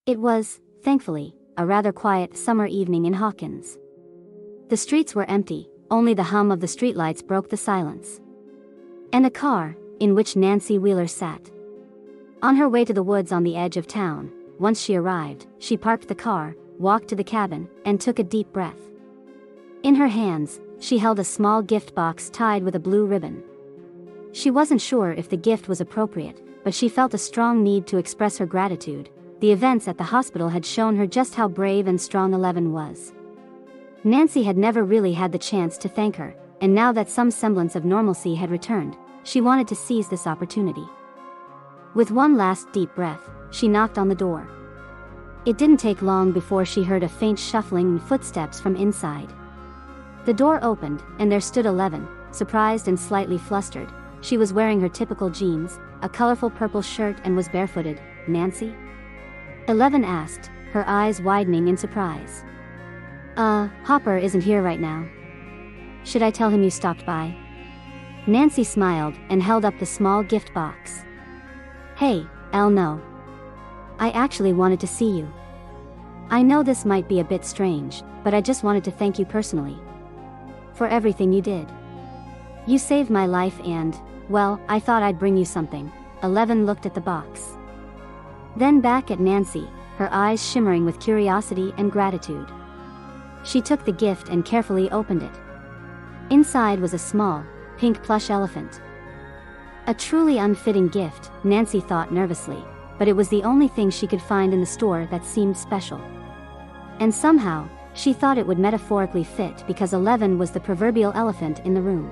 It was, thankfully, a rather quiet summer evening in Hawkins. The streets were empty, only the hum of the streetlights broke the silence. And a car, in which Nancy Wheeler sat. On her way to the woods on the edge of town, once she arrived, she parked the car, walked to the cabin, and took a deep breath. In her hands, she held a small gift box tied with a blue ribbon. She wasn't sure if the gift was appropriate, but she felt a strong need to express her gratitude. The events at the hospital had shown her just how brave and strong 11 was. Nancy had never really had the chance to thank her, and now that some semblance of normalcy had returned, she wanted to seize this opportunity. With one last deep breath, she knocked on the door. It didn't take long before she heard a faint shuffling and footsteps from inside. The door opened, and there stood 11, surprised and slightly flustered. She was wearing her typical jeans, a colorful purple shirt, and was barefooted. "Nancy?" 11 asked, her eyes widening in surprise. Hopper isn't here right now. Should I tell him you stopped by?" Nancy smiled and held up the small gift box. "Hey, Elle, no. I actually wanted to see you. I know this might be a bit strange, but I just wanted to thank you personally. For everything you did. You saved my life and, well, I thought I'd bring you something." 11 looked at the box. Then back at Nancy, her eyes shimmering with curiosity and gratitude. She took the gift and carefully opened it. Inside was a small, pink plush elephant. A truly unfitting gift, Nancy thought nervously, but it was the only thing she could find in the store that seemed special. And somehow, she thought it would metaphorically fit because 11 was the proverbial elephant in the room.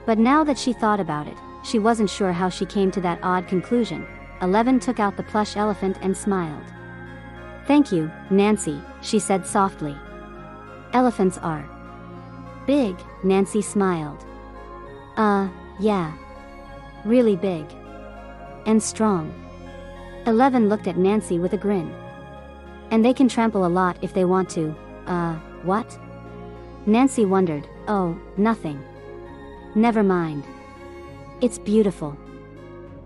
But now that she thought about it, she wasn't sure how she came to that odd conclusion. 11 took out the plush elephant and smiled. "Thank you, Nancy," she said softly. "Elephants are big," Nancy smiled. Yeah. Really big. And strong." 11 looked at Nancy with a grin. "And they can trample a lot if they want to." What?" Nancy wondered. "Oh, nothing. Never mind. It's beautiful."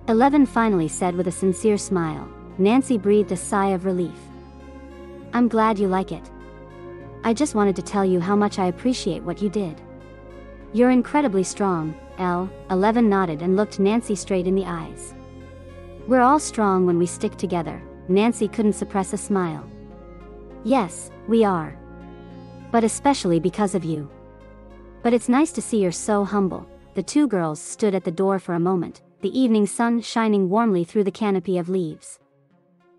11 finally said with a sincere smile. Nancy breathed a sigh of relief. "I'm glad you like it. I just wanted to tell you how much I appreciate what you did. You're incredibly strong, Elle." 11 nodded and looked Nancy straight in the eyes. "We're all strong when we stick together." Nancy couldn't suppress a smile. "Yes, we are. But especially because of you. But it's nice to see you're so humble." The two girls stood at the door for a moment, the evening sun shining warmly through the canopy of leaves.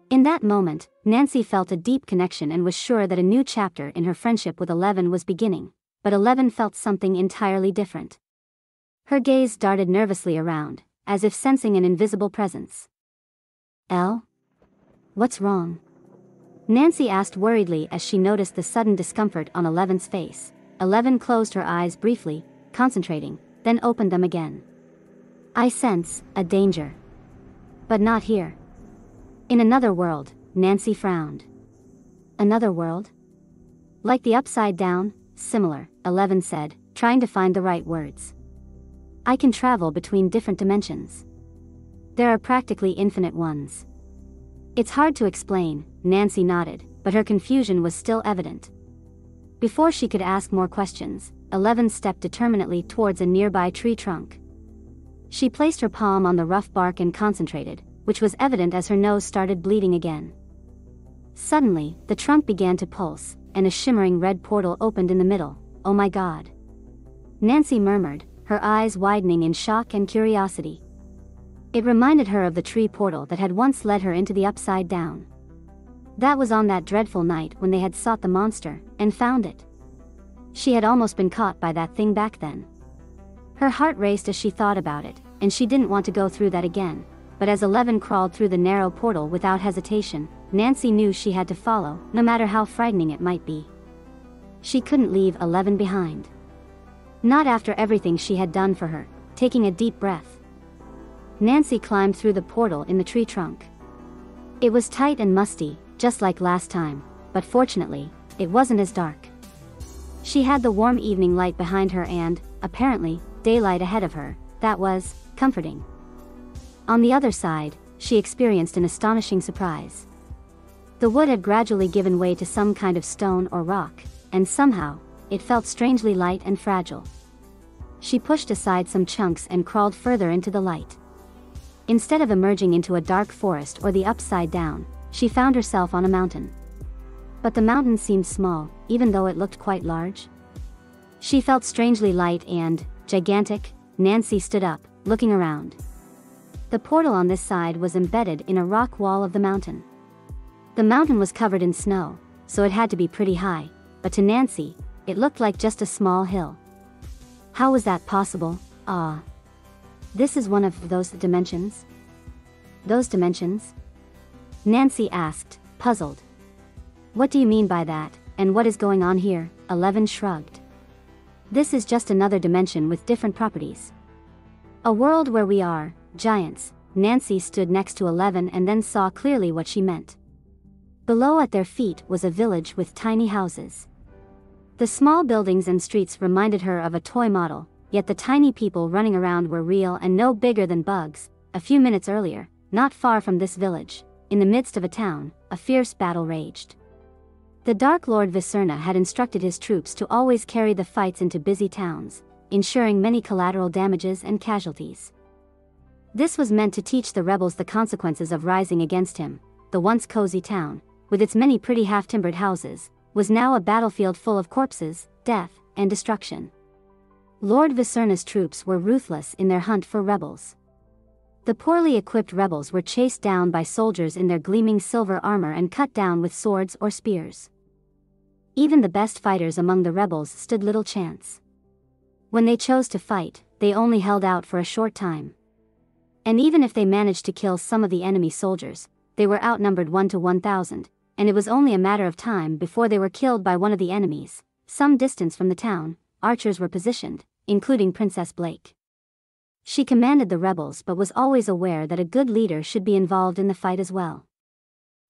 In that moment, Nancy felt a deep connection and was sure that a new chapter in her friendship with 11 was beginning, but 11 felt something entirely different. Her gaze darted nervously around, as if sensing an invisible presence. "Elle? What's wrong?" Nancy asked worriedly as she noticed the sudden discomfort on 11's face. 11 closed her eyes briefly, concentrating, then opened them again. "I sense a danger. But not here. In another world." Nancy frowned. "Another world? Like the upside down?" "Similar," 11 said, trying to find the right words. "I can travel between different dimensions. There are practically infinite ones." "It's hard to explain," Nancy nodded, but her confusion was still evident. Before she could ask more questions, 11 stepped determinedly towards a nearby tree trunk. She placed her palm on the rough bark and concentrated, which was evident as her nose started bleeding again. Suddenly, the trunk began to pulse, and a shimmering red portal opened in the middle. "Oh my God!" Nancy murmured, her eyes widening in shock and curiosity. It reminded her of the tree portal that had once led her into the upside down. That was on that dreadful night when they had sought the monster, and found it. She had almost been caught by that thing back then. Her heart raced as she thought about it, and she didn't want to go through that again, but as 11 crawled through the narrow portal without hesitation, Nancy knew she had to follow, no matter how frightening it might be. She couldn't leave 11 behind. Not after everything she had done for her. Taking a deep breath, Nancy climbed through the portal in the tree trunk. It was tight and musty, just like last time, but fortunately, it wasn't as dark. She had the warm evening light behind her and, apparently, daylight ahead of her. That was comforting. On the other side, she experienced an astonishing surprise. The wood had gradually given way to some kind of stone or rock, and somehow, it felt strangely light and fragile. She pushed aside some chunks and crawled further into the light. Instead of emerging into a dark forest or the upside down, she found herself on a mountain. But the mountain seemed small, even though it looked quite large. She felt strangely light and gigantic. Nancy stood up, looking around. The portal on this side was embedded in a rock wall of the mountain. The mountain was covered in snow, so it had to be pretty high, but to Nancy, it looked like just a small hill. How was that possible? This is one of those dimensions? Those dimensions? Nancy asked, puzzled. What do you mean by that, and what is going on here? Eleven shrugged. This is just another dimension with different properties. A world where we are, giants. Nancy stood next to 11 and then saw clearly what she meant. Below at their feet was a village with tiny houses. The small buildings and streets reminded her of a toy model, yet the tiny people running around were real and no bigger than bugs. A few minutes earlier, not far from this village, in the midst of a town, a fierce battle raged. The Dark Lord Viserna had instructed his troops to always carry the fights into busy towns, ensuring many collateral damages and casualties. This was meant to teach the rebels the consequences of rising against him. The once cozy town, with its many pretty half-timbered houses, was now a battlefield full of corpses, death, and destruction. Lord Viserna's troops were ruthless in their hunt for rebels. The poorly equipped rebels were chased down by soldiers in their gleaming silver armor and cut down with swords or spears. Even the best fighters among the rebels stood little chance. When they chose to fight, they only held out for a short time. And even if they managed to kill some of the enemy soldiers, they were outnumbered 1 to 1,000, and it was only a matter of time before they were killed by one of the enemies. Some distance from the town, archers were positioned, including Princess Blake. She commanded the rebels but was always aware that a good leader should be involved in the fight as well.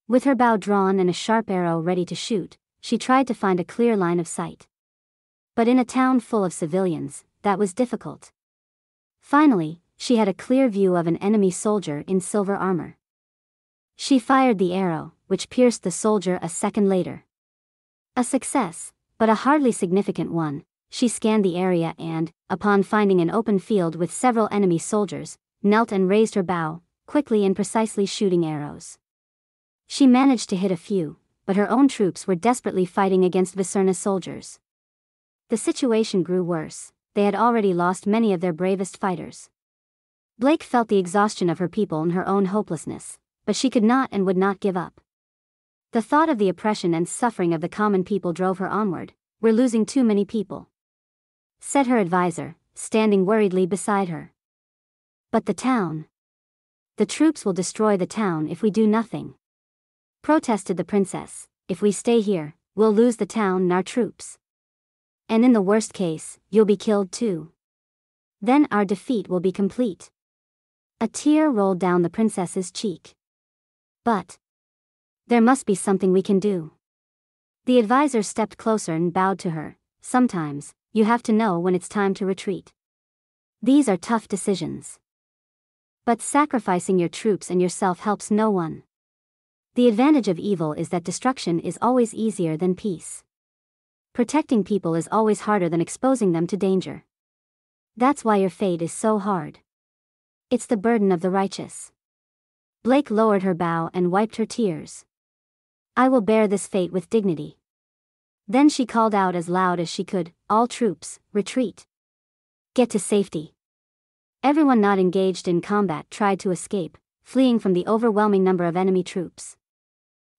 With her bow drawn and a sharp arrow ready to shoot, she tried to find a clear line of sight. But in a town full of civilians, that was difficult. Finally, she had a clear view of an enemy soldier in silver armor. She fired the arrow, which pierced the soldier a second later. A success, but a hardly significant one. She scanned the area and, upon finding an open field with several enemy soldiers, knelt and raised her bow, quickly and precisely shooting arrows. She managed to hit a few, but her own troops were desperately fighting against Viserna's soldiers. The situation grew worse. They had already lost many of their bravest fighters. Blake felt the exhaustion of her people and her own hopelessness, but she could not and would not give up. The thought of the oppression and suffering of the common people drove her onward. "We're losing too many people," said her advisor, standing worriedly beside her. "But the town. The troops will destroy the town if we do nothing," protested the princess. "If we stay here, we'll lose the town and our troops. And in the worst case, you'll be killed too. Then our defeat will be complete." A tear rolled down the princess's cheek. "But there must be something we can do." The advisor stepped closer and bowed to her. "Sometimes, you have to know when it's time to retreat. These are tough decisions. But sacrificing your troops and yourself helps no one. The advantage of evil is that destruction is always easier than peace. Protecting people is always harder than exposing them to danger. That's why your fate is so hard. It's the burden of the righteous." Blake lowered her bow and wiped her tears. "I will bear this fate with dignity." Then she called out as loud as she could, "All troops, retreat. Get to safety." Everyone not engaged in combat tried to escape, fleeing from the overwhelming number of enemy troops.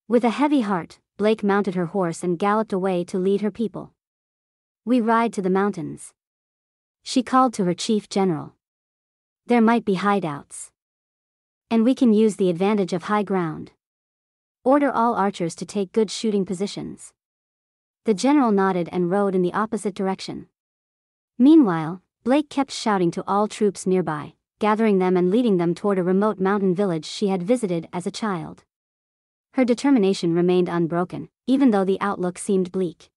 With a heavy heart, Blake mounted her horse and galloped away to lead her people. "We ride to the mountains," she called to her chief general. "There might be hideouts. And we can use the advantage of high ground. Order all archers to take good shooting positions." The general nodded and rode in the opposite direction. Meanwhile, Blake kept shouting to all troops nearby, gathering them and leading them toward a remote mountain village she had visited as a child. Her determination remained unbroken, even though the outlook seemed bleak.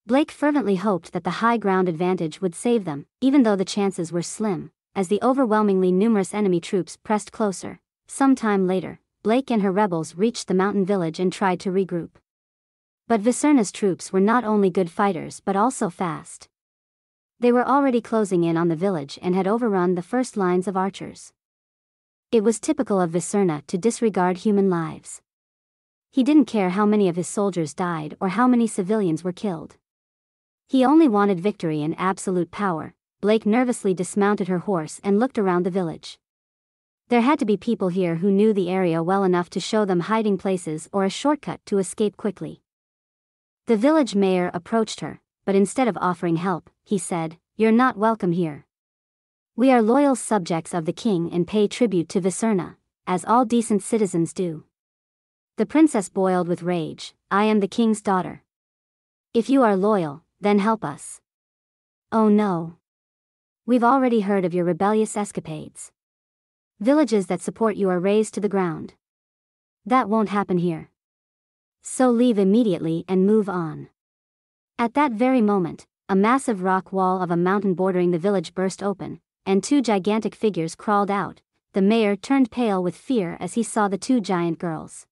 Blake fervently hoped that the high ground advantage would save them, even though the chances were slim, as the overwhelmingly numerous enemy troops pressed closer. Some time later, Blake and her rebels reached the mountain village and tried to regroup. But Viserna's troops were not only good fighters but also fast. They were already closing in on the village and had overrun the first lines of archers. It was typical of Viserna to disregard human lives. He didn't care how many of his soldiers died or how many civilians were killed. He only wanted victory and absolute power. Blake nervously dismounted her horse and looked around the village. There had to be people here who knew the area well enough to show them hiding places or a shortcut to escape quickly. The village mayor approached her, but instead of offering help, he said, "You're not welcome here. We are loyal subjects of the king and pay tribute to Viserna, as all decent citizens do." The princess boiled with rage. "I am the king's daughter. If you are loyal, then help us." "Oh no. We've already heard of your rebellious escapades. Villages that support you are razed to the ground. That won't happen here. So leave immediately and move on." At that very moment, a massive rock wall of a mountain bordering the village burst open, and two gigantic figures crawled out. The mayor turned pale with fear as he saw the two giant girls.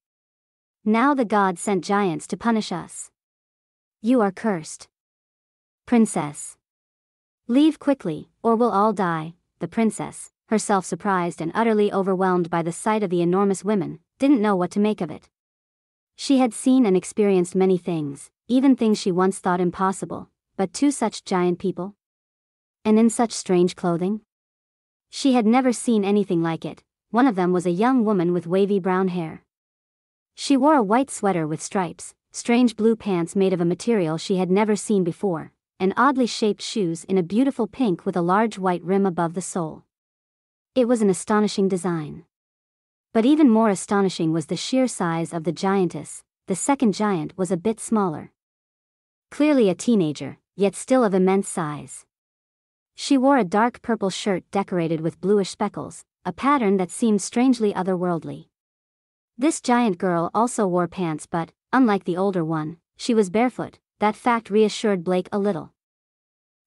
"Now the god sent giants to punish us. You are cursed. Princess. Leave quickly, or we'll all die." The princess, herself surprised and utterly overwhelmed by the sight of the enormous women, didn't know what to make of it. She had seen and experienced many things, even things she once thought impossible, but two such giant people? And in such strange clothing? She had never seen anything like it. One of them was a young woman with wavy brown hair. She wore a white sweater with stripes, strange blue pants made of a material she had never seen before, and oddly shaped shoes in a beautiful pink with a large white rim above the sole. It was an astonishing design. But even more astonishing was the sheer size of the giantess. The second giant was a bit smaller. Clearly a teenager, yet still of immense size. She wore a dark purple shirt decorated with bluish speckles, a pattern that seemed strangely otherworldly. This giant girl also wore pants, but, unlike the older one, she was barefoot. That fact reassured Blake a little.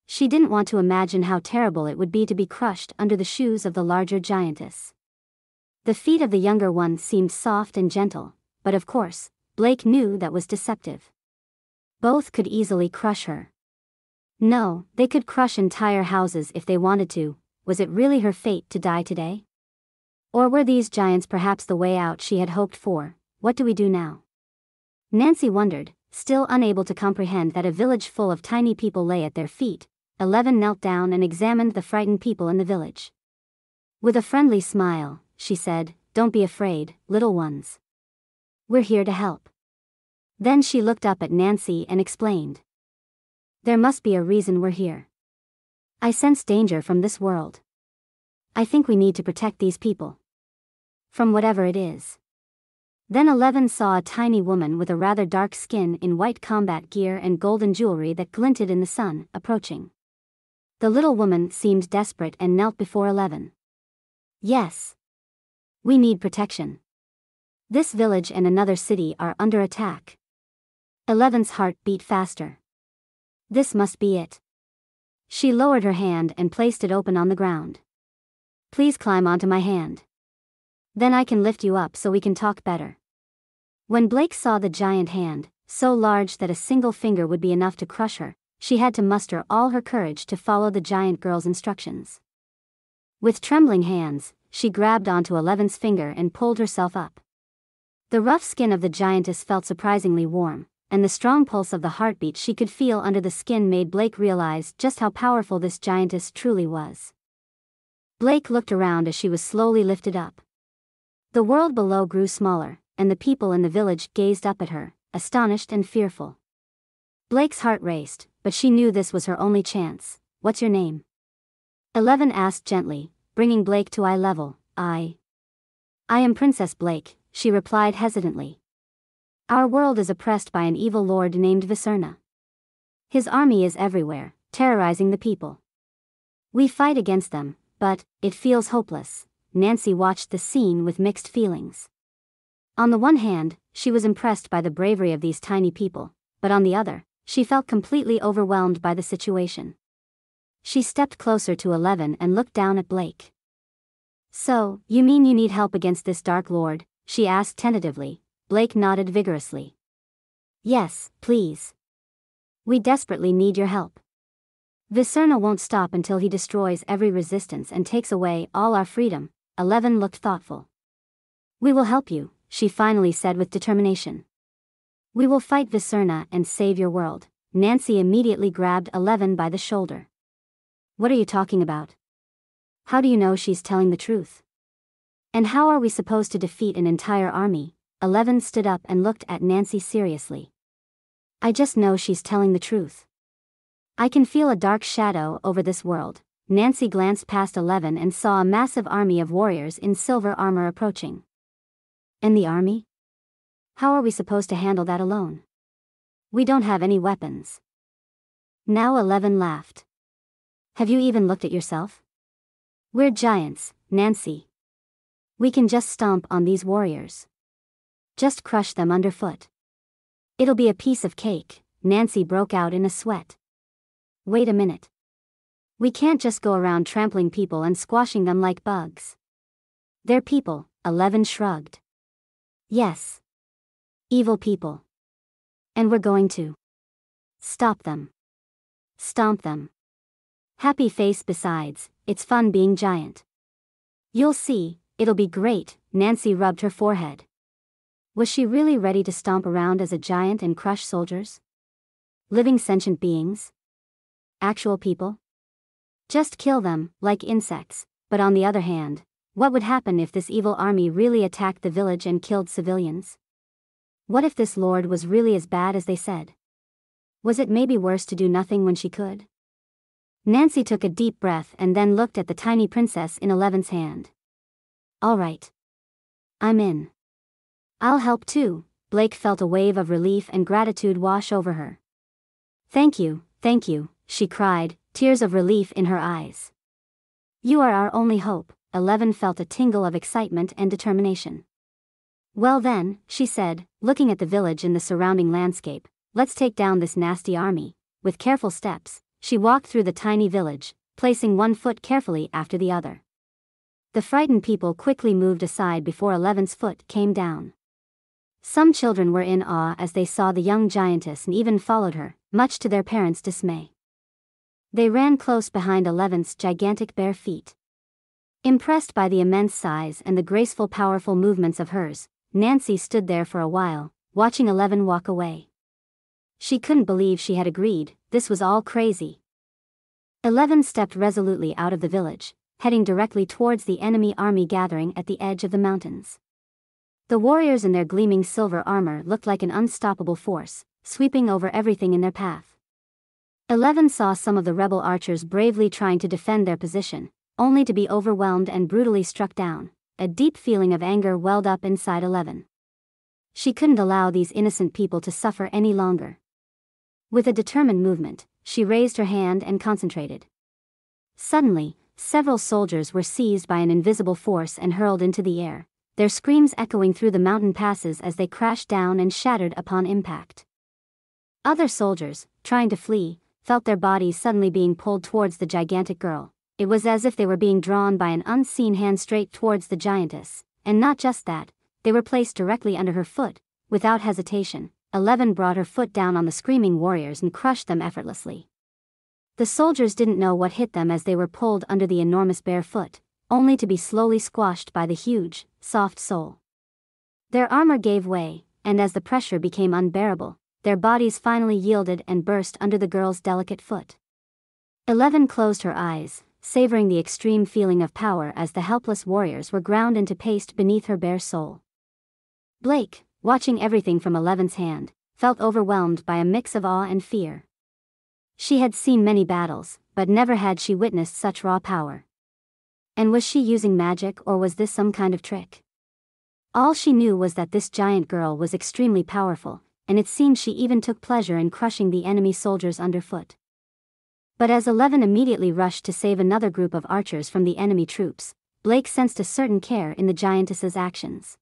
She didn't want to imagine how terrible it would be to be crushed under the shoes of the larger giantess. The feet of the younger one seemed soft and gentle, but of course, Blake knew that was deceptive. Both could easily crush her. No, they could crush entire houses if they wanted to. Was it really her fate to die today? Or were these giants perhaps the way out she had hoped for? What do we do now? Nancy wondered, still unable to comprehend that a village full of tiny people lay at their feet. 11 knelt down and examined the frightened people in the village. With a friendly smile, she said, "Don't be afraid, little ones. We're here to help." Then she looked up at Nancy and explained. "There must be a reason we're here. I sense danger from this world. I think we need to protect these people. From whatever it is." Then 11 saw a tiny woman with a rather dark skin in white combat gear and golden jewelry that glinted in the sun, approaching. The little woman seemed desperate and knelt before 11. "Yes. We need protection. This village and another city are under attack." 11's heart beat faster. This must be it. She lowered her hand and placed it open on the ground. "Please climb onto my hand. Then I can lift you up so we can talk better." When Blake saw the giant hand, so large that a single finger would be enough to crush her, she had to muster all her courage to follow the giant girl's instructions. With trembling hands, she grabbed onto 11's finger and pulled herself up. The rough skin of the giantess felt surprisingly warm, and the strong pulse of the heartbeat she could feel under the skin made Blake realize just how powerful this giantess truly was. Blake looked around as she was slowly lifted up. The world below grew smaller, and the people in the village gazed up at her, astonished and fearful. Blake's heart raced, but she knew this was her only chance. "What's your name?" 11 asked gently, bringing Blake to eye level. I am Princess Blake," she replied hesitantly. "Our world is oppressed by an evil lord named Viserna. His army is everywhere, terrorizing the people. We fight against them, but it feels hopeless." Nancy watched the scene with mixed feelings. On the one hand, she was impressed by the bravery of these tiny people, but on the other, she felt completely overwhelmed by the situation. She stepped closer to 11 and looked down at Blake. "So, you mean you need help against this dark lord?" she asked tentatively. Blake nodded vigorously. Yes, please. We desperately need your help. Viserna won't stop until he destroys every resistance and takes away all our freedom. 11 looked thoughtful. We will help you, she finally said with determination. We will fight Viserna and save your world. Nancy immediately grabbed 11 by the shoulder. What are you talking about? How do you know she's telling the truth? And how are we supposed to defeat an entire army? 11 stood up and looked at Nancy seriously. I just know she's telling the truth. I can feel a dark shadow over this world. Nancy glanced past 11 and saw a massive army of warriors in silver armor approaching. And the army? How are we supposed to handle that alone? We don't have any weapons. Now 11 laughed. Have you even looked at yourself? We're giants, Nancy. We can just stomp on these warriors. Just crush them underfoot. It'll be a piece of cake. Nancy broke out in a sweat. Wait a minute. We can't just go around trampling people and squashing them like bugs. They're people, 11 shrugged. Yes. Evil people. And we're going to stop them. Stomp them. Happy face besides, it's fun being giant. You'll see, it'll be great. Nancy rubbed her forehead. Was she really ready to stomp around as a giant and crush soldiers? Living sentient beings? Actual people? Just kill them, like insects. But on the other hand, what would happen if this evil army really attacked the village and killed civilians? What if this lord was really as bad as they said? Was it maybe worse to do nothing when she could? Nancy took a deep breath and then looked at the tiny princess in 11's hand. All right. I'm in. I'll help too. Blake felt a wave of relief and gratitude wash over her. Thank you, she cried, tears of relief in her eyes. You are our only hope. 11 felt a tingle of excitement and determination. Well then, she said, looking at the village and the surrounding landscape, let's take down this nasty army. With careful steps, she walked through the tiny village, placing one foot carefully after the other. The frightened people quickly moved aside before 11's foot came down. Some children were in awe as they saw the young giantess and even followed her, much to their parents' dismay. They ran close behind 11's gigantic bare feet. Impressed by the immense size and the graceful, powerful movements of hers, Nancy stood there for a while, watching 11 walk away. She couldn't believe she had agreed, this was all crazy. 11 stepped resolutely out of the village, heading directly towards the enemy army gathering at the edge of the mountains. The warriors in their gleaming silver armor looked like an unstoppable force, sweeping over everything in their path. 11 saw some of the rebel archers bravely trying to defend their position, only to be overwhelmed and brutally struck down. A deep feeling of anger welled up inside 11. She couldn't allow these innocent people to suffer any longer. With a determined movement, she raised her hand and concentrated. Suddenly, several soldiers were seized by an invisible force and hurled into the air, their screams echoing through the mountain passes as they crashed down and shattered upon impact. Other soldiers, trying to flee, felt their bodies suddenly being pulled towards the gigantic girl. It was as if they were being drawn by an unseen hand straight towards the giantess, and not just that, they were placed directly under her foot. Without hesitation, 11 brought her foot down on the screaming warriors and crushed them effortlessly. The soldiers didn't know what hit them as they were pulled under the enormous bare foot, only to be slowly squashed by the huge, soft sole. Their armor gave way, and as the pressure became unbearable, their bodies finally yielded and burst under the girl's delicate foot. 11 closed her eyes, savoring the extreme feeling of power as the helpless warriors were ground into paste beneath her bare soul. Blake, watching everything from 11's hand, felt overwhelmed by a mix of awe and fear. She had seen many battles, but never had she witnessed such raw power. And was she using magic, or was this some kind of trick? All she knew was that this giant girl was extremely powerful, and it seemed she even took pleasure in crushing the enemy soldiers underfoot. But as 11 immediately rushed to save another group of archers from the enemy troops, Blake sensed a certain care in the giantess's actions.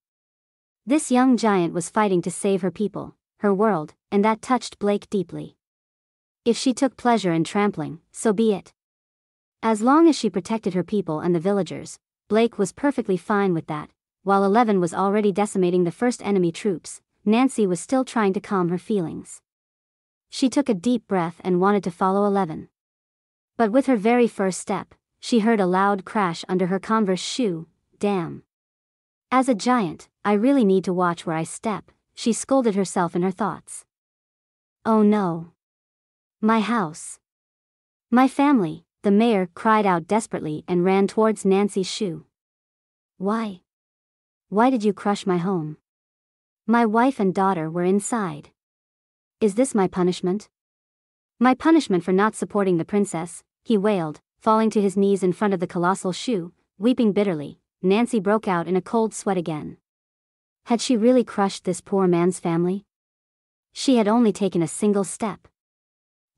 This young giant was fighting to save her people, her world, and that touched Blake deeply. If she took pleasure in trampling, so be it. As long as she protected her people and the villagers, Blake was perfectly fine with that. while 11 was already decimating the first enemy troops, Nancy was still trying to calm her feelings. She took a deep breath and wanted to follow 11. But with her very first step, she heard a loud crash under her Converse shoe. Damn. As a giant, I really need to watch where I step, she scolded herself in her thoughts. Oh no. My house. My family, the mayor cried out desperately and ran towards Nancy's shoe. Why? Why did you crush my home? My wife and daughter were inside. Is this my punishment? My punishment for not supporting the princess, he wailed, falling to his knees in front of the colossal shoe, weeping bitterly. Nancy broke out in a cold sweat again. Had she really crushed this poor man's family? She had only taken a single step.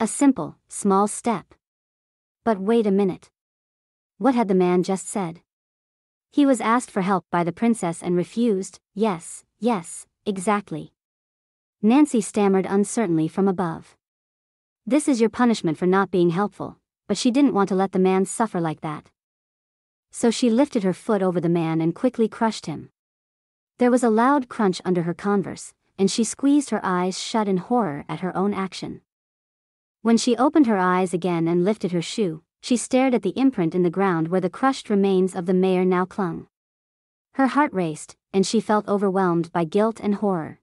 A simple, small step. But wait a minute. What had the man just said? He was asked for help by the princess and refused. Yes, exactly. Nancy stammered uncertainly from above. This is your punishment for not being helpful, but she didn't want to let the man suffer like that. So she lifted her foot over the man and quickly crushed him. There was a loud crunch under her Converse, and she squeezed her eyes shut in horror at her own action. When she opened her eyes again and lifted her shoe, she stared at the imprint in the ground where the crushed remains of the mayor now clung. Her heart raced, and she felt overwhelmed by guilt and horror.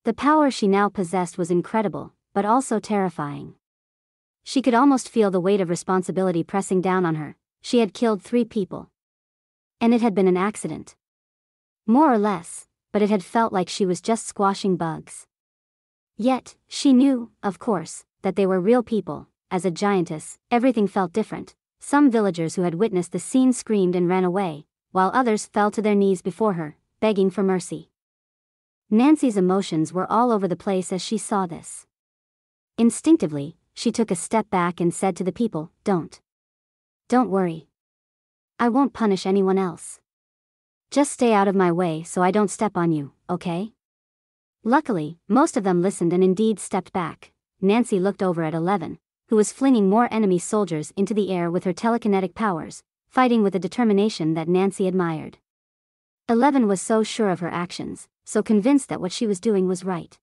The power she now possessed was incredible, but also terrifying. She could almost feel the weight of responsibility pressing down on her. She had killed 3 people. And it had been an accident. More or less, but it had felt like she was just squashing bugs. Yet, she knew, of course, that they were real people. As a giantess, everything felt different. Some villagers who had witnessed the scene screamed and ran away, while others fell to their knees before her, begging for mercy. Nancy's emotions were all over the place as she saw this. Instinctively, she took a step back and said to the people, Don't worry. I won't punish anyone else. Just stay out of my way so I don't step on you, okay? Luckily, most of them listened and indeed stepped back. Nancy looked over at 11, who was flinging more enemy soldiers into the air with her telekinetic powers, fighting with a determination that Nancy admired. 11 was so sure of her actions, so convinced that what she was doing was right.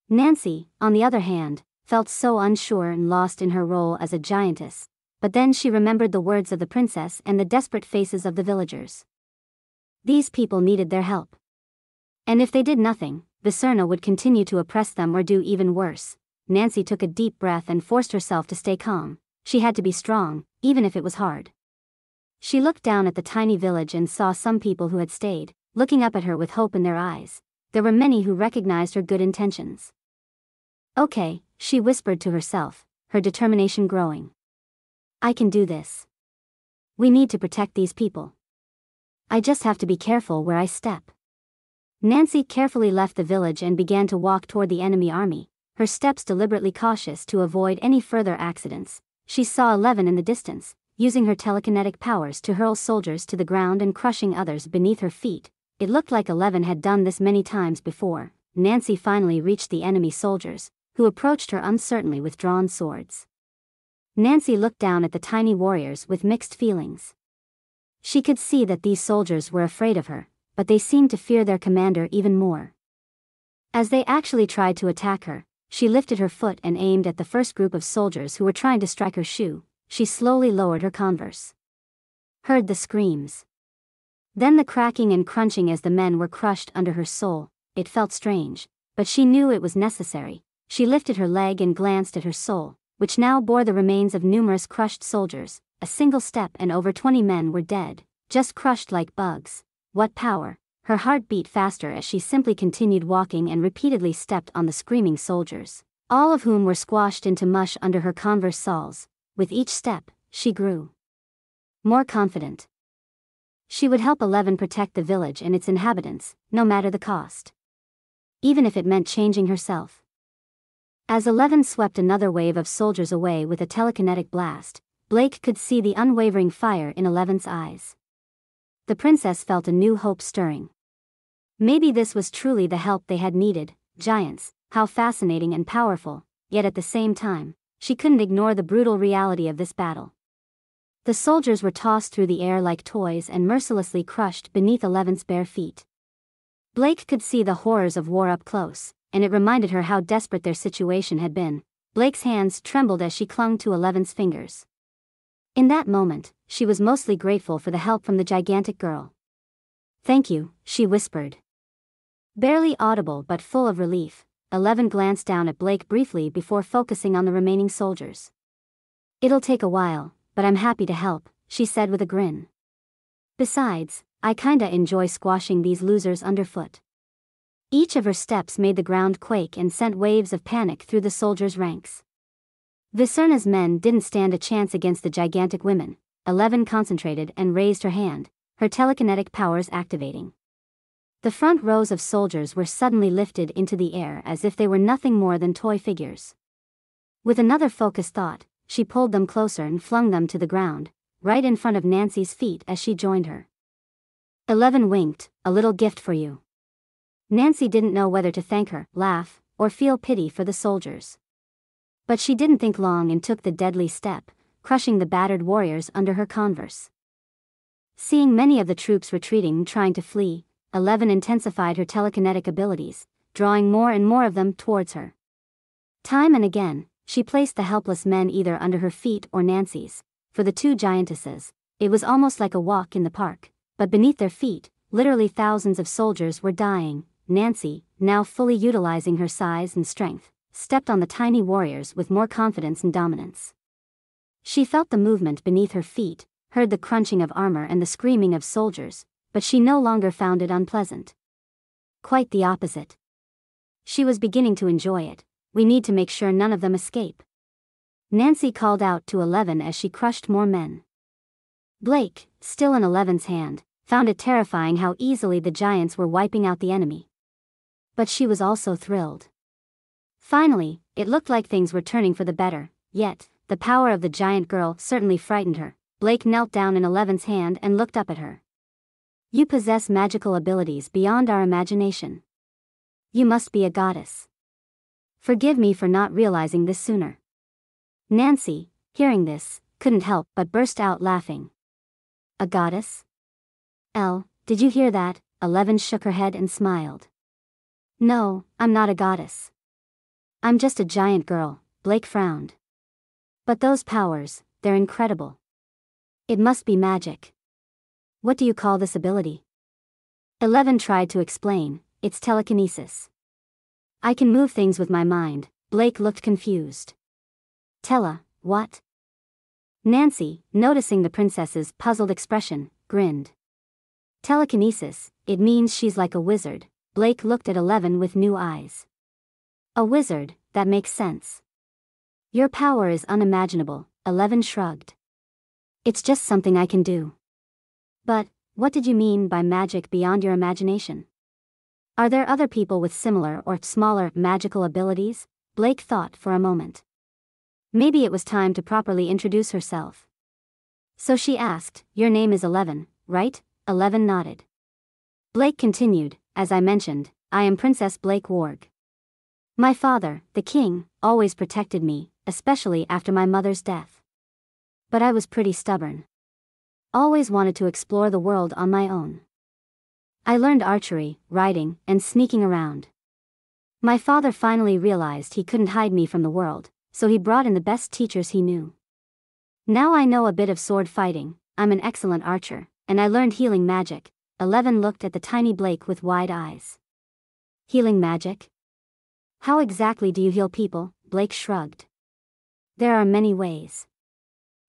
Nancy, on the other hand, felt so unsure and lost in her role as a giantess, but then she remembered the words of the princess and the desperate faces of the villagers. These people needed their help. And if they did nothing, Viserna would continue to oppress them or do even worse. Nancy took a deep breath and forced herself to stay calm. She had to be strong, even if it was hard. She looked down at the tiny village and saw some people who had stayed, looking up at her with hope in their eyes. There were many who recognized her good intentions. Okay, she whispered to herself, her determination growing. I can do this. We need to protect these people. I just have to be careful where I step. Nancy carefully left the village and began to walk toward the enemy army, her steps deliberately cautious to avoid any further accidents. She saw 11 in the distance, using her telekinetic powers to hurl soldiers to the ground and crushing others beneath her feet. It looked like 11 had done this many times before. Nancy finally reached the enemy soldiers, who approached her uncertainly with drawn swords. Nancy looked down at the tiny warriors with mixed feelings. She could see that these soldiers were afraid of her, but they seemed to fear their commander even more. As they actually tried to attack her, she lifted her foot and aimed at the first group of soldiers who were trying to strike her shoe. She slowly lowered her Converse. Heard the screams. Then the cracking and crunching as the men were crushed under her sole. It felt strange, but she knew it was necessary. She lifted her leg and glanced at her sole, which now bore the remains of numerous crushed soldiers. A single step and over 20 men were dead, just crushed like bugs. What power! Her heart beat faster as she simply continued walking and repeatedly stepped on the screaming soldiers, all of whom were squashed into mush under her Converse soles. With each step, she grew more confident. She would help 11 protect the village and its inhabitants, no matter the cost. Even if it meant changing herself. As 11 swept another wave of soldiers away with a telekinetic blast, Blake could see the unwavering fire in 11's eyes. The princess felt a new hope stirring. Maybe this was truly the help they had needed. Giants, how fascinating and powerful, yet at the same time, she couldn't ignore the brutal reality of this battle. The soldiers were tossed through the air like toys and mercilessly crushed beneath 11's bare feet. Blake could see the horrors of war up close, and it reminded her how desperate their situation had been. Blake's hands trembled as she clung to 11's fingers. In that moment, she was mostly grateful for the help from the gigantic girl. "Thank you," she whispered. Barely audible but full of relief, 11 glanced down at Blake briefly before focusing on the remaining soldiers. "It'll take a while, but I'm happy to help," she said with a grin. "Besides, I kinda enjoy squashing these losers underfoot." Each of her steps made the ground quake and sent waves of panic through the soldiers' ranks. Viserna's men didn't stand a chance against the gigantic women. 11 concentrated and raised her hand, her telekinetic powers activating. The front rows of soldiers were suddenly lifted into the air as if they were nothing more than toy figures. With another focused thought, she pulled them closer and flung them to the ground, right in front of Nancy's feet as she joined her. 11 winked, "A little gift for you." Nancy didn't know whether to thank her, laugh, or feel pity for the soldiers. But she didn't think long and took the deadly step, crushing the battered warriors under her converse. Seeing many of the troops retreating and trying to flee, 11 intensified her telekinetic abilities, drawing more and more of them towards her. Time and again, she placed the helpless men either under her feet or Nancy's. For the two giantesses, it was almost like a walk in the park, but beneath their feet, literally thousands of soldiers were dying. Nancy, now fully utilizing her size and strength, stepped on the tiny warriors with more confidence and dominance. She felt the movement beneath her feet, heard the crunching of armor and the screaming of soldiers, but she no longer found it unpleasant. Quite the opposite. She was beginning to enjoy it. "We need to make sure none of them escape," Nancy called out to 11 as she crushed more men. Blake, still in 11's hand, found it terrifying how easily the giants were wiping out the enemy. But she was also thrilled. Finally, it looked like things were turning for the better, yet, the power of the giant girl certainly frightened her. Blake knelt down in 11's hand and looked up at her. "You possess magical abilities beyond our imagination. You must be a goddess. Forgive me for not realizing this sooner." Nancy, hearing this, couldn't help but burst out laughing. "A goddess? Did you hear that?" 11 shook her head and smiled. "No, I'm not a goddess. I'm just a giant girl," Blake frowned. "But those powers, they're incredible. It must be magic. What do you call this ability?" 11 tried to explain, "It's telekinesis. I can move things with my mind." Blake looked confused. What? Nancy, noticing the princess's puzzled expression, grinned. "Telekinesis, it means she's like a wizard." Blake looked at 11 with new eyes. "A wizard, that makes sense. Your power is unimaginable," 11 shrugged. "It's just something I can do." "But, what did you mean by magic beyond your imagination? Are there other people with similar or smaller magical abilities?" Blake thought for a moment. Maybe it was time to properly introduce herself. So she asked, "Your name is 11, right?" 11 nodded. Blake continued, "As I mentioned, I am Princess Blake Warg. My father, the king, always protected me, especially after my mother's death. But I was pretty stubborn. Always wanted to explore the world on my own. I learned archery, riding, and sneaking around. My father finally realized he couldn't hide me from the world, so he brought in the best teachers he knew. Now I know a bit of sword fighting, I'm an excellent archer, and I learned healing magic." 11 looked at the tiny Blake with wide eyes. "Healing magic? How exactly do you heal people?" Blake shrugged. "There are many ways.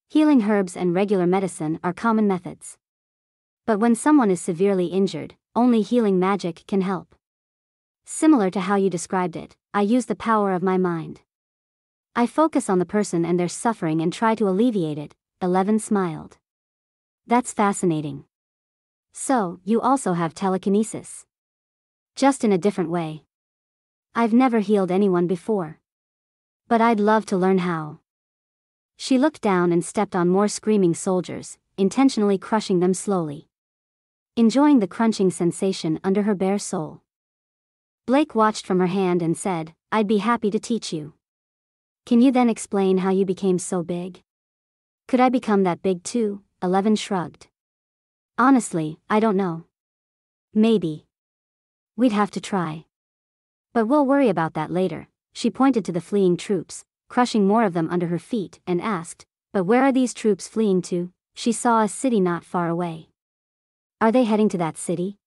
Healing herbs and regular medicine are common methods. But when someone is severely injured, only healing magic can help. Similar to how you described it, I use the power of my mind. I focus on the person and their suffering and try to alleviate it." 11 smiled. "That's fascinating. So, you also have telekinesis. Just in a different way. I've never healed anyone before. But I'd love to learn how." She looked down and stepped on more screaming soldiers, intentionally crushing them slowly. Enjoying the crunching sensation under her bare sole. Blake watched from her hand and said, "I'd be happy to teach you. Can you then explain how you became so big?" Could I become that big too? 11 shrugged. Honestly, I don't know. Maybe. We'd have to try. But we'll worry about that later. She pointed to the fleeing troops, crushing more of them under her feet, and asked, but where are these troops fleeing to? She saw a city not far away. Are they heading to that city?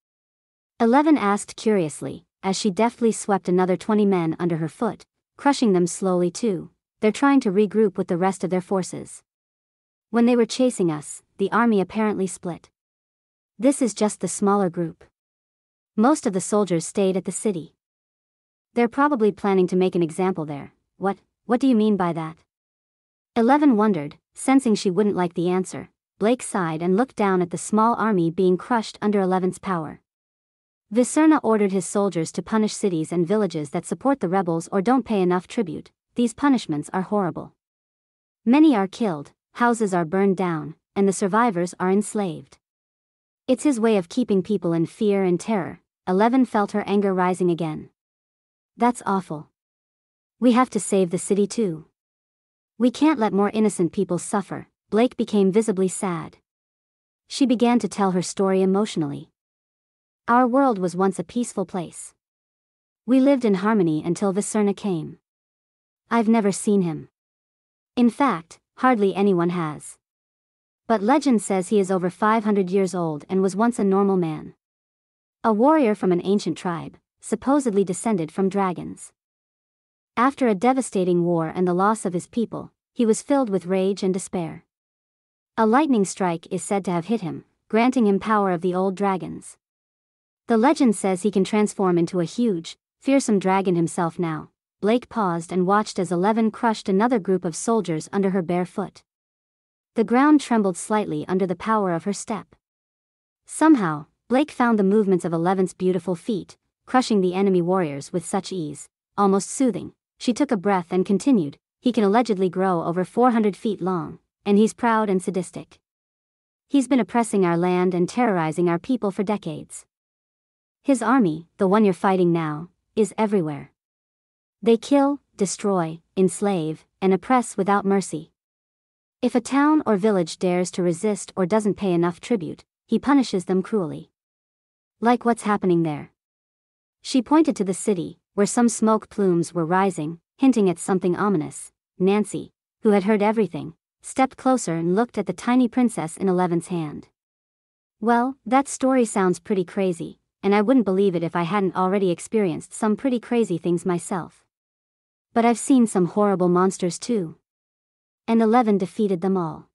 11 asked curiously, as she deftly swept another 20 men under her foot, crushing them slowly too. They're trying to regroup with the rest of their forces. When they were chasing us, the army apparently split. This is just the smaller group. Most of the soldiers stayed at the city. They're probably planning to make an example there. What do you mean by that? 11 wondered, sensing she wouldn't like the answer. Blake sighed and looked down at the small army being crushed under 11's power. Viserna ordered his soldiers to punish cities and villages that support the rebels or don't pay enough tribute. These punishments are horrible. Many are killed, houses are burned down, and the survivors are enslaved. It's his way of keeping people in fear and terror. 11 felt her anger rising again. That's awful. We have to save the city too. We can't let more innocent people suffer. Blake became visibly sad. She began to tell her story emotionally. Our world was once a peaceful place. We lived in harmony until Viserna came. I've never seen him. In fact, hardly anyone has. But legend says he is over 500 years old and was once a normal man. A warrior from an ancient tribe, supposedly descended from dragons. After a devastating war and the loss of his people, he was filled with rage and despair. A lightning strike is said to have hit him, granting him power of the old dragons. The legend says he can transform into a huge, fearsome dragon himself now. Blake paused and watched as 11 crushed another group of soldiers under her bare foot. The ground trembled slightly under the power of her step. Somehow, Blake found the movements of 11's beautiful feet, crushing the enemy warriors with such ease, almost soothing. She took a breath and continued, he can allegedly grow over 400 feet long, and he's proud and sadistic. He's been oppressing our land and terrorizing our people for decades. His army, the one you're fighting now, is everywhere. They kill, destroy, enslave, and oppress without mercy. If a town or village dares to resist or doesn't pay enough tribute, he punishes them cruelly. Like what's happening there. She pointed to the city, where some smoke plumes were rising, hinting at something ominous. Nancy, who had heard everything, stepped closer and looked at the tiny princess in 11's hand. Well, that story sounds pretty crazy, and I wouldn't believe it if I hadn't already experienced some pretty crazy things myself. But I've seen some horrible monsters too. And 11 defeated them all.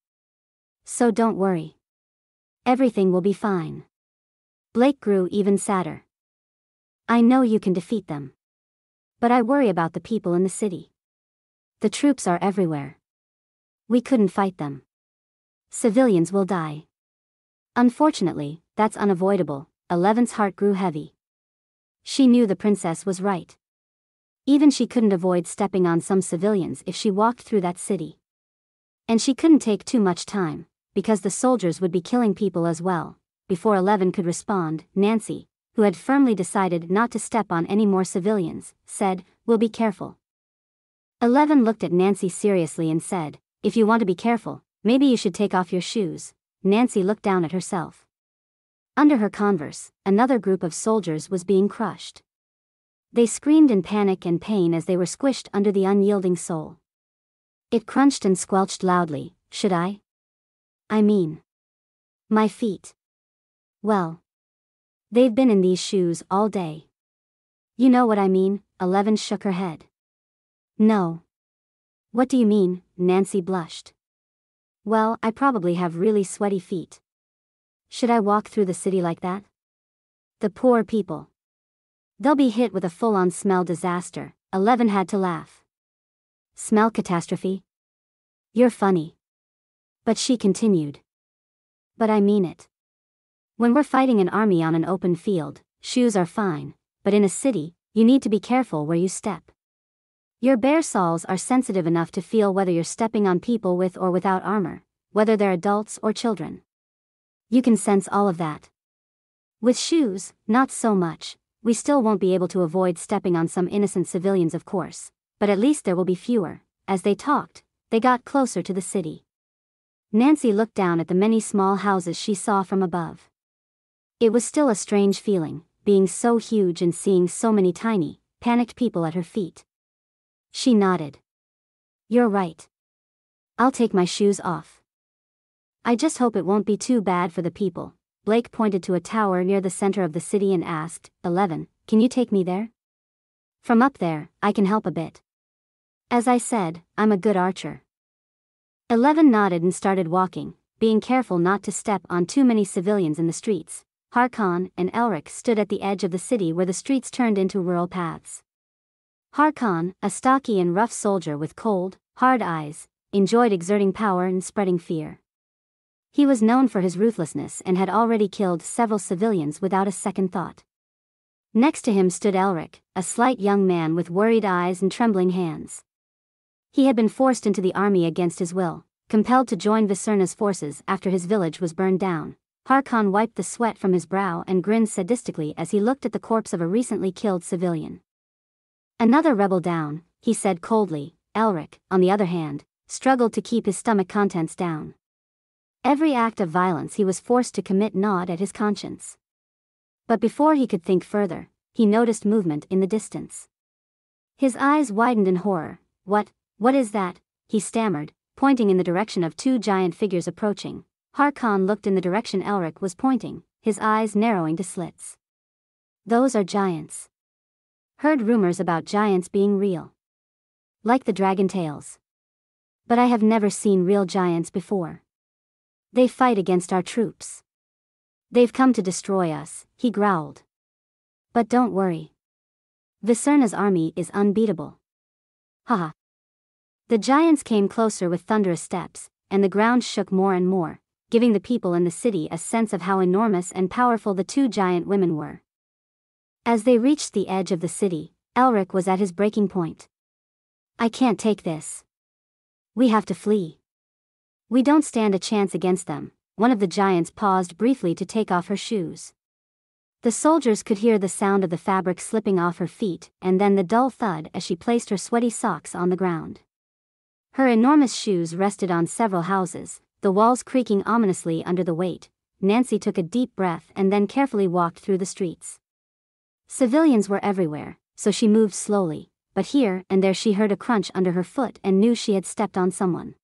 So don't worry. Everything will be fine. Blake grew even sadder. I know you can defeat them. But I worry about the people in the city. The troops are everywhere. We couldn't fight them. Civilians will die. Unfortunately, that's unavoidable. 11's heart grew heavy. She knew the princess was right. Even she couldn't avoid stepping on some civilians if she walked through that city. And she couldn't take too much time, because the soldiers would be killing people as well. Before 11 could respond, Nancy, who had firmly decided not to step on any more civilians, said, "We'll be careful." 11 looked at Nancy seriously and said, "If you want to be careful, maybe you should take off your shoes." Nancy looked down at herself. Under her converse, another group of soldiers was being crushed. They screamed in panic and pain as they were squished under the unyielding sole. It crunched and squelched loudly. Should I mean, my feet. Well, they've been in these shoes all day. You know what I mean? 11 shook her head. No. What do you mean? Nancy blushed. Well, I probably have really sweaty feet. Should I walk through the city like that? The poor people. They'll be hit with a full-on smell disaster. 11 had to laugh. Smell catastrophe? You're funny. But she continued. But I mean it. When we're fighting an army on an open field, shoes are fine, but in a city, you need to be careful where you step. Your bare soles are sensitive enough to feel whether you're stepping on people with or without armor, whether they're adults or children. You can sense all of that. With shoes, not so much. We still won't be able to avoid stepping on some innocent civilians, of course, but at least there will be fewer. As they talked, they got closer to the city. Nancy looked down at the many small houses she saw from above. It was still a strange feeling, being so huge and seeing so many tiny, panicked people at her feet. She nodded. You're right. I'll take my shoes off. I just hope it won't be too bad for the people. Blake pointed to a tower near the center of the city and asked, 11, can you take me there? From up there, I can help a bit. As I said, I'm a good archer. 11 nodded and started walking, being careful not to step on too many civilians in the streets. Harkon and Elric stood at the edge of the city where the streets turned into rural paths. Harkon, a stocky and rough soldier with cold, hard eyes, enjoyed exerting power and spreading fear. He was known for his ruthlessness and had already killed several civilians without a second thought. Next to him stood Elric, a slight young man with worried eyes and trembling hands. He had been forced into the army against his will, compelled to join Viserna's forces after his village was burned down. Harkon wiped the sweat from his brow and grinned sadistically as he looked at the corpse of a recently killed civilian. Another rebel down, he said coldly. Elric, on the other hand, struggled to keep his stomach contents down. Every act of violence he was forced to commit gnawed at his conscience. But before he could think further, he noticed movement in the distance. His eyes widened in horror. What is that? He stammered, pointing in the direction of two giant figures approaching. Harkon looked in the direction Elric was pointing, his eyes narrowing to slits. Those are giants. Heard rumors about giants being real. Like the dragon tales. But I have never seen real giants before. They fight against our troops. They've come to destroy us, he growled. But don't worry. Viserna's army is unbeatable. Haha. The giants came closer with thunderous steps, and the ground shook more and more, giving the people in the city a sense of how enormous and powerful the two giant women were. As they reached the edge of the city, Elric was at his breaking point. I can't take this. We have to flee. We don't stand a chance against them. One of the giants paused briefly to take off her shoes. The soldiers could hear the sound of the fabric slipping off her feet, and then the dull thud as she placed her sweaty socks on the ground. Her enormous shoes rested on several houses, the walls creaking ominously under the weight. Nancy took a deep breath and then carefully walked through the streets. Civilians were everywhere, so she moved slowly, but here and there she heard a crunch under her foot and knew she had stepped on someone.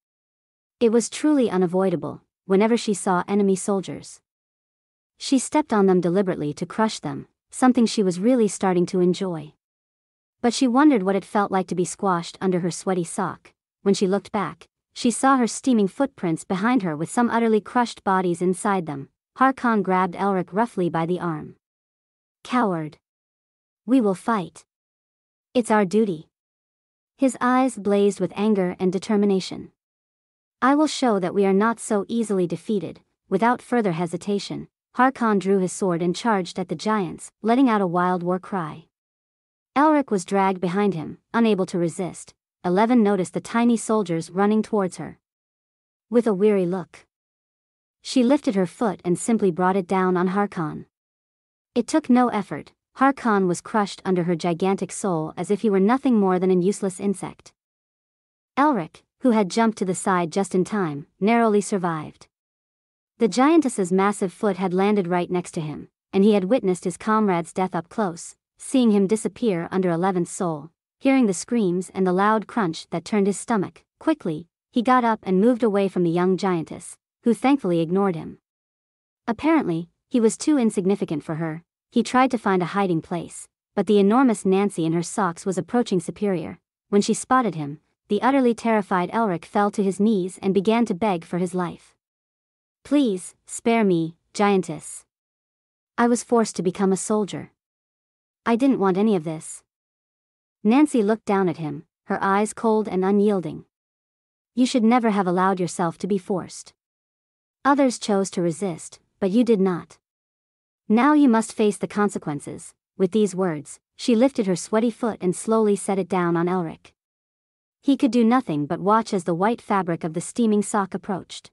It was truly unavoidable, whenever she saw enemy soldiers. She stepped on them deliberately to crush them, something she was really starting to enjoy. But she wondered what it felt like to be squashed under her sweaty sock. When she looked back, she saw her steaming footprints behind her with some utterly crushed bodies inside them. Harkon grabbed Elric roughly by the arm. Coward. We will fight. It's our duty. His eyes blazed with anger and determination. I will show that we are not so easily defeated. Without further hesitation, Harkon drew his sword and charged at the giants, letting out a wild war cry. Elric was dragged behind him, unable to resist. 11 noticed the tiny soldiers running towards her. With a weary look, she lifted her foot and simply brought it down on Harkon. It took no effort. Harkon was crushed under her gigantic soul as if he were nothing more than an useless insect. Elric, who had jumped to the side just in time, narrowly survived. The giantess's massive foot had landed right next to him, and he had witnessed his comrade's death up close, seeing him disappear under 11's soul. Hearing the screams and the loud crunch that turned his stomach, quickly, he got up and moved away from the young giantess, who thankfully ignored him. Apparently, he was too insignificant for her. He tried to find a hiding place, but the enormous Nancy in her socks was approaching superior. When she spotted him, the utterly terrified Elric fell to his knees and began to beg for his life. Please, spare me, giantess. I was forced to become a soldier. I didn't want any of this. Nancy looked down at him, her eyes cold and unyielding. You should never have allowed yourself to be forced. Others chose to resist, but you did not. Now you must face the consequences. With these words, she lifted her sweaty foot and slowly set it down on Elric. He could do nothing but watch as the white fabric of the steaming sock approached.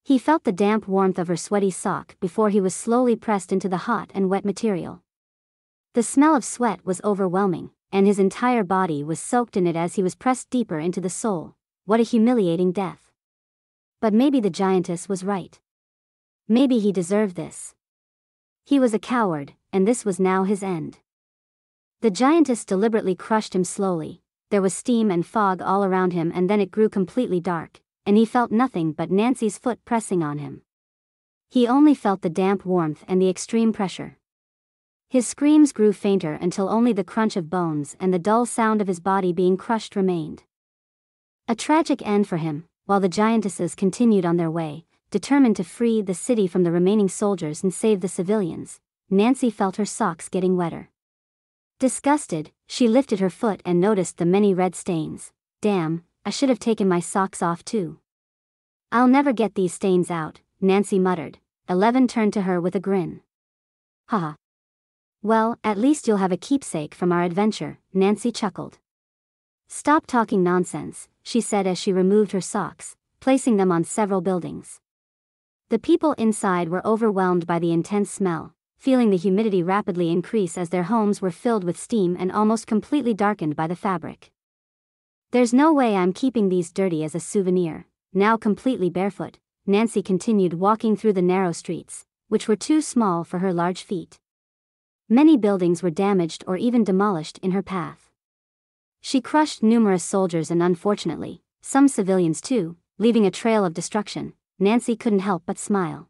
He felt the damp warmth of her sweaty sock before he was slowly pressed into the hot and wet material. The smell of sweat was overwhelming, and his entire body was soaked in it as he was pressed deeper into the soul. What a humiliating death. But maybe the giantess was right. Maybe he deserved this. He was a coward, and this was now his end. The giantess deliberately crushed him slowly. There was steam and fog all around him, and then it grew completely dark, and he felt nothing but Nancy's foot pressing on him. He only felt the damp warmth and the extreme pressure. His screams grew fainter until only the crunch of bones and the dull sound of his body being crushed remained. A tragic end for him, while the giantesses continued on their way, determined to free the city from the remaining soldiers and save the civilians. Nancy felt her socks getting wetter. Disgusted, she lifted her foot and noticed the many red stains. Damn, I should have taken my socks off too. I'll never get these stains out, Nancy muttered. 11 turned to her with a grin. Haha. Well, at least you'll have a keepsake from our adventure, Nancy chuckled. Stop talking nonsense, she said as she removed her socks, placing them on several buildings. The people inside were overwhelmed by the intense smell, feeling the humidity rapidly increase as their homes were filled with steam and almost completely darkened by the fabric. There's no way I'm keeping these dirty as a souvenir. Now completely barefoot, Nancy continued walking through the narrow streets, which were too small for her large feet. Many buildings were damaged or even demolished in her path. She crushed numerous soldiers and unfortunately, some civilians too, leaving a trail of destruction. Nancy couldn't help but smile.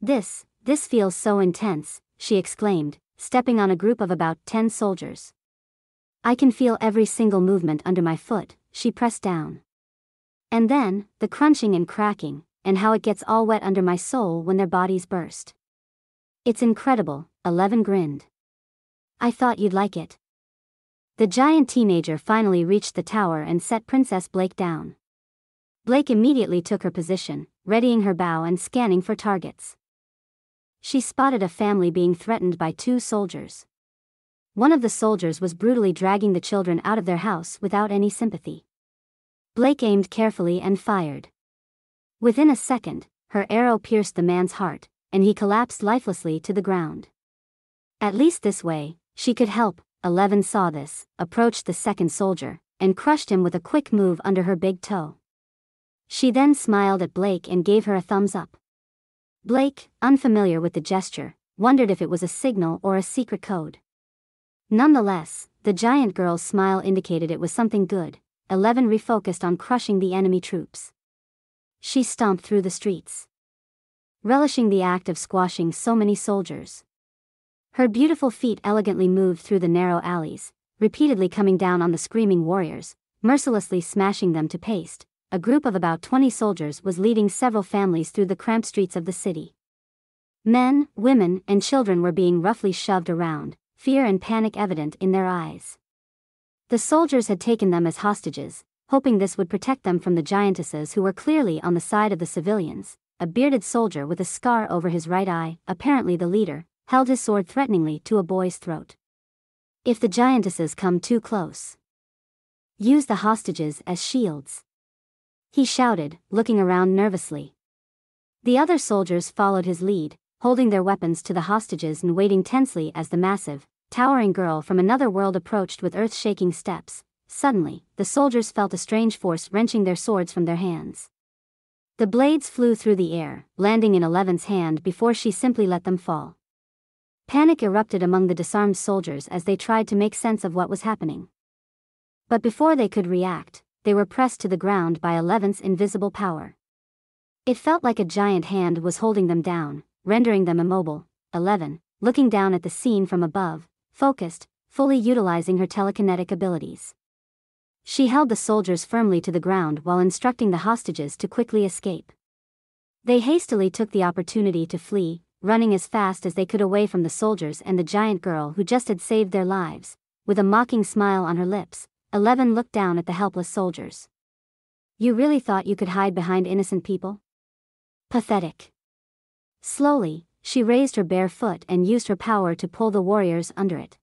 This feels so intense, she exclaimed, stepping on a group of about 10 soldiers. I can feel every single movement under my foot, she pressed down. And then, the crunching and cracking, and how it gets all wet under my sole when their bodies burst. It's incredible, 11 grinned. I thought you'd like it. The giant teenager finally reached the tower and set Princess Blake down. Blake immediately took her position, readying her bow and scanning for targets. She spotted a family being threatened by 2 soldiers. One of the soldiers was brutally dragging the children out of their house without any sympathy. Blake aimed carefully and fired. Within a second, her arrow pierced the man's heart, and he collapsed lifelessly to the ground. At least this way, she could help. 11 saw this, approached the second soldier, and crushed him with a quick move under her big toe. She then smiled at Blake and gave her a thumbs up. Blake, unfamiliar with the gesture, wondered if it was a signal or a secret code. Nonetheless, the giant girl's smile indicated it was something good. 11 refocused on crushing the enemy troops. She stomped through the streets, relishing the act of squashing so many soldiers. Her beautiful feet elegantly moved through the narrow alleys, repeatedly coming down on the screaming warriors, mercilessly smashing them to paste. A group of about 20 soldiers was leading several families through the cramped streets of the city. Men, women, and children were being roughly shoved around, fear and panic evident in their eyes. The soldiers had taken them as hostages, hoping this would protect them from the giantesses who were clearly on the side of the civilians. A bearded soldier with a scar over his right eye, apparently the leader, held his sword threateningly to a boy's throat. If the giantesses come too close, use the hostages as shields, he shouted, looking around nervously. The other soldiers followed his lead, holding their weapons to the hostages and waiting tensely as the massive, towering girl from another world approached with earth-shaking steps. Suddenly, the soldiers felt a strange force wrenching their swords from their hands. The blades flew through the air, landing in 11's hand before she simply let them fall. Panic erupted among the disarmed soldiers as they tried to make sense of what was happening. But before they could react, they were pressed to the ground by 11's invisible power. It felt like a giant hand was holding them down, rendering them immobile. 11, looking down at the scene from above, focused, fully utilizing her telekinetic abilities. She held the soldiers firmly to the ground while instructing the hostages to quickly escape. They hastily took the opportunity to flee, running as fast as they could away from the soldiers and the giant girl who just had saved their lives. With a mocking smile on her lips, 11 looked down at the helpless soldiers. You really thought you could hide behind innocent people? Pathetic. Slowly, she raised her bare foot and used her power to pull the warriors under it.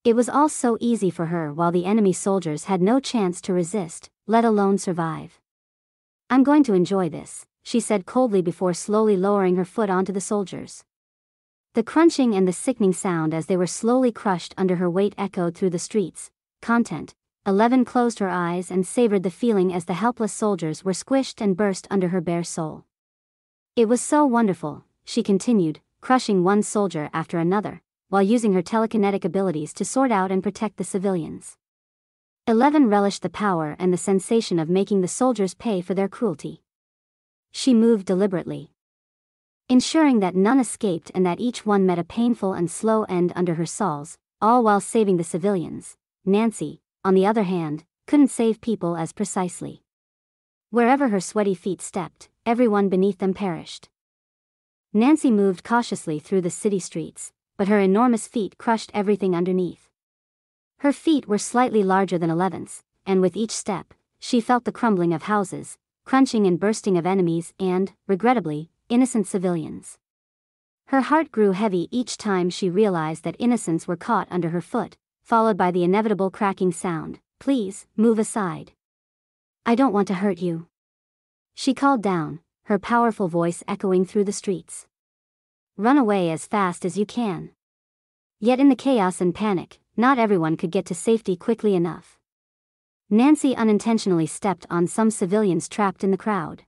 It was all so easy for her while the enemy soldiers had no chance to resist, let alone survive. I'm going to enjoy this, she said coldly before slowly lowering her foot onto the soldiers. The crunching and the sickening sound as they were slowly crushed under her weight echoed through the streets. Content, Eleven closed her eyes and savored the feeling as the helpless soldiers were squished and burst under her bare soul. It was so wonderful, she continued, crushing one soldier after another, while using her telekinetic abilities to sort out and protect the civilians. 11 relished the power and the sensation of making the soldiers pay for their cruelty. She moved deliberately, ensuring that none escaped and that each one met a painful and slow end under her saws, all while saving the civilians. Nancy, on the other hand, couldn't save people as precisely. Wherever her sweaty feet stepped, everyone beneath them perished. Nancy moved cautiously through the city streets, but her enormous feet crushed everything underneath. Her feet were slightly larger than 11's, and with each step, she felt the crumbling of houses, crunching and bursting of enemies and, regrettably, innocent civilians. Her heart grew heavy each time she realized that innocents were caught under her foot, followed by the inevitable cracking sound. "Please, move aside. I don't want to hurt you," she called down, her powerful voice echoing through the streets. "Run away as fast as you can." Yet in the chaos and panic, not everyone could get to safety quickly enough. Nancy unintentionally stepped on some civilians trapped in the crowd,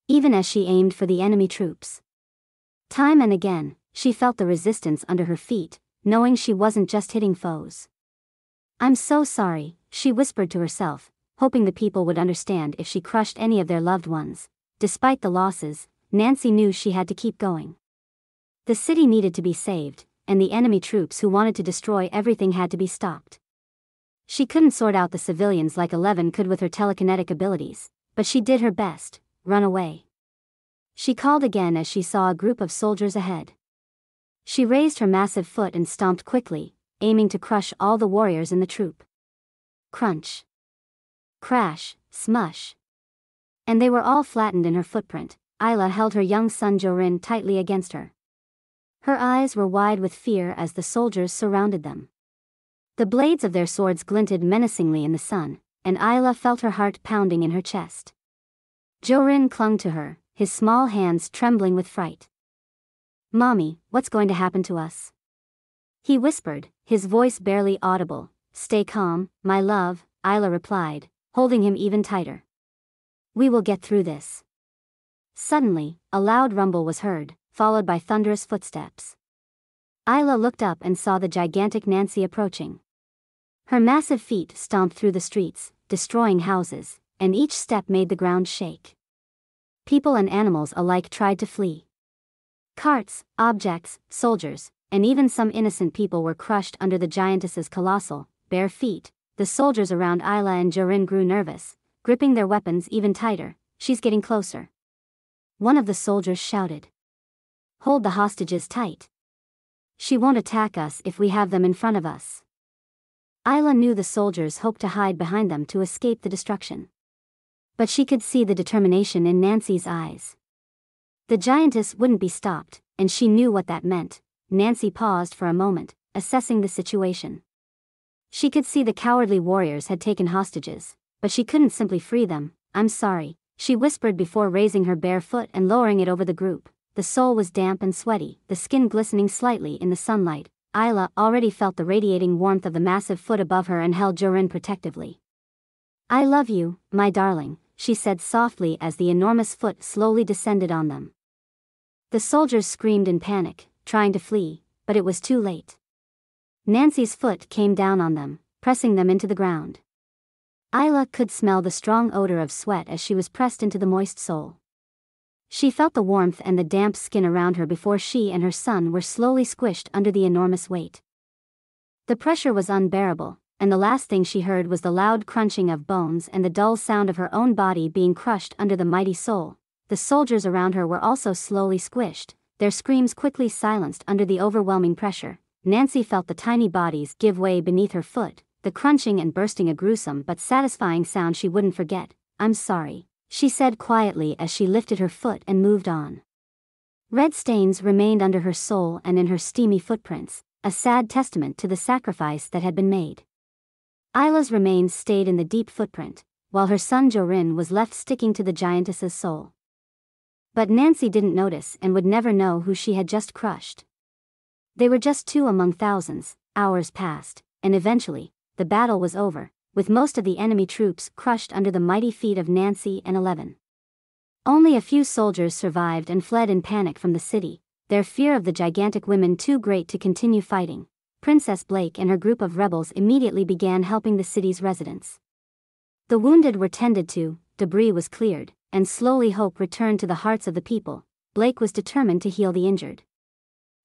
even as she aimed for the enemy troops. Time and again, she felt the resistance under her feet, knowing she wasn't just hitting foes. "I'm so sorry," she whispered to herself, hoping the people would understand if she crushed any of their loved ones. Despite the losses, Nancy knew she had to keep going. The city needed to be saved, and the enemy troops who wanted to destroy everything had to be stopped. She couldn't sort out the civilians like 11 could with her telekinetic abilities, but she did her best. "Run away," she called again as she saw a group of soldiers ahead. She raised her massive foot and stomped quickly, aiming to crush all the warriors in the troop. Crunch. Crash, smush. And they were all flattened in her footprint. Isla held her young son Jorin tightly against her. Her eyes were wide with fear as the soldiers surrounded them. The blades of their swords glinted menacingly in the sun, and Isla felt her heart pounding in her chest. Jorin clung to her, his small hands trembling with fright. "Mommy, what's going to happen to us?" he whispered, his voice barely audible. "Stay calm, my love," Isla replied, holding him even tighter. "We will get through this." Suddenly, a loud rumble was heard, followed by thunderous footsteps. Isla looked up and saw the gigantic Nancy approaching. Her massive feet stomped through the streets, destroying houses, and each step made the ground shake. People and animals alike tried to flee. Carts, objects, soldiers, and even some innocent people were crushed under the giantess's colossal, bare feet. The soldiers around Isla and Jorin grew nervous, gripping their weapons even tighter. "She's getting closer," one of the soldiers shouted. "Hold the hostages tight. She won't attack us if we have them in front of us." Isla knew the soldiers hoped to hide behind them to escape the destruction. But she could see the determination in Nancy's eyes. The giantess wouldn't be stopped, and she knew what that meant. Nancy paused for a moment, assessing the situation. She could see the cowardly warriors had taken hostages, but she couldn't simply free them. "I'm sorry," she whispered before raising her bare foot and lowering it over the group. The sole was damp and sweaty, the skin glistening slightly in the sunlight. Isla already felt the radiating warmth of the massive foot above her and held Jorin protectively. "I love you, my darling," she said softly as the enormous foot slowly descended on them. The soldiers screamed in panic, trying to flee, but it was too late. Nancy's foot came down on them, pressing them into the ground. Isla could smell the strong odor of sweat as she was pressed into the moist sole. She felt the warmth and the damp skin around her before she and her son were slowly squished under the enormous weight. The pressure was unbearable, and the last thing she heard was the loud crunching of bones and the dull sound of her own body being crushed under the mighty sole. The soldiers around her were also slowly squished, their screams quickly silenced under the overwhelming pressure. Nancy felt the tiny bodies give way beneath her foot, the crunching and bursting a gruesome but satisfying sound she wouldn't forget. "I'm sorry," she said quietly as she lifted her foot and moved on. Red stains remained under her sole and in her steamy footprints, a sad testament to the sacrifice that had been made. Isla's remains stayed in the deep footprint, while her son Jorin was left sticking to the giantess's sole. But Nancy didn't notice and would never know who she had just crushed. They were just two among thousands. Hours passed, and eventually, the battle was over. with most of the enemy troops crushed under the mighty feet of Nancy and 11. Only a few soldiers survived and fled in panic from the city, their fear of the gigantic women too great to continue fighting. Princess Blake and her group of rebels immediately began helping the city's residents. The wounded were tended to, debris was cleared, and slowly hope returned to the hearts of the people. Blake was determined to heal the injured.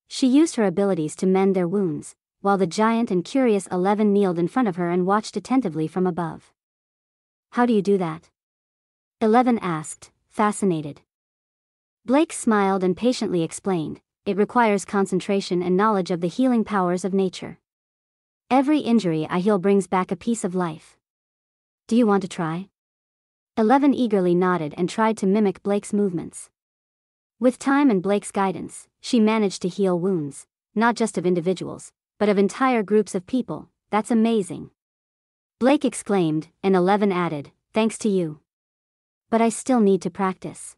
She used her abilities to mend their wounds, while the giant and curious 11 kneeled in front of her and watched attentively from above. "How do you do that?" 11 asked, fascinated. Blake smiled and patiently explained, "It requires concentration and knowledge of the healing powers of nature. Every injury I heal brings back a piece of life. Do you want to try?" 11 eagerly nodded and tried to mimic Blake's movements. With time and Blake's guidance, she managed to heal wounds, not just of individuals, but of entire groups of people. "That's amazing," Blake exclaimed, and 11 added, "Thanks to you. But I still need to practice."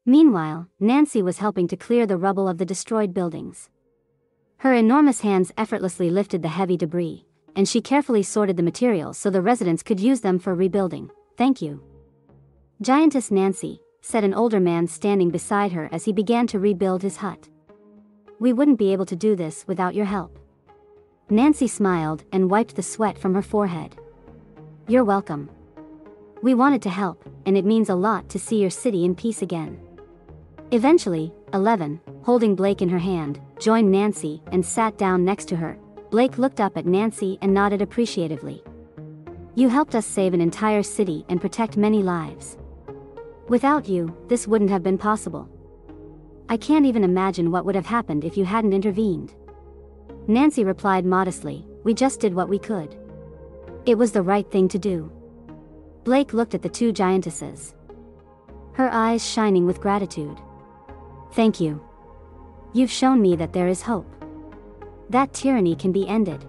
Meanwhile, Nancy was helping to clear the rubble of the destroyed buildings. Her enormous hands effortlessly lifted the heavy debris, and she carefully sorted the materials so the residents could use them for rebuilding. "Thank you, Giantess Nancy," said an older man standing beside her as he began to rebuild his hut. "We wouldn't be able to do this without your help." Nancy smiled and wiped the sweat from her forehead. "You're welcome. We wanted to help, and it means a lot to see your city in peace again." Eventually, 11, holding Blake in her hand, joined Nancy and sat down next to her. Blake looked up at Nancy and nodded appreciatively. "You helped us save an entire city and protect many lives. Without you, this wouldn't have been possible. I can't even imagine what would have happened if you hadn't intervened." Nancy replied modestly, "We just did what we could. It was the right thing to do." Blake looked at the two giantesses, her eyes shining with gratitude. "Thank you. You've shown me that there is hope. That tyranny can be ended."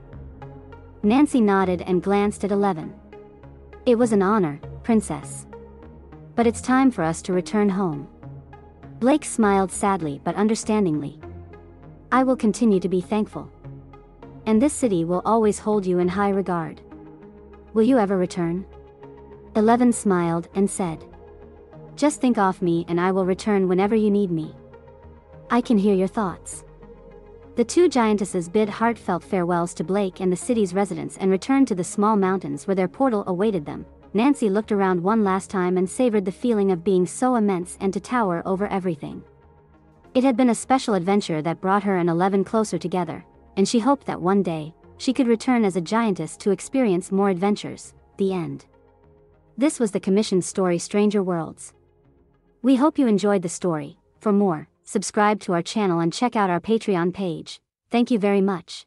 Nancy nodded and glanced at 11. "It was an honor, Princess. But it's time for us to return home." Blake smiled sadly but understandingly. "I will continue to be thankful. And this city will always hold you in high regard. Will you ever return?" 11 smiled and said, "Just think of me and I will return whenever you need me. I can hear your thoughts." The two giantesses bid heartfelt farewells to Blake and the city's residents and returned to the small mountains where their portal awaited them. Nancy looked around one last time and savored the feeling of being so immense and to tower over everything. It had been a special adventure that brought her and 11 closer together, and she hoped that one day, she could return as a giantess to experience more adventures. The end. This was the commissioned story Stranger Worlds. We hope you enjoyed the story. For more, subscribe to our channel and check out our Patreon page. Thank you very much.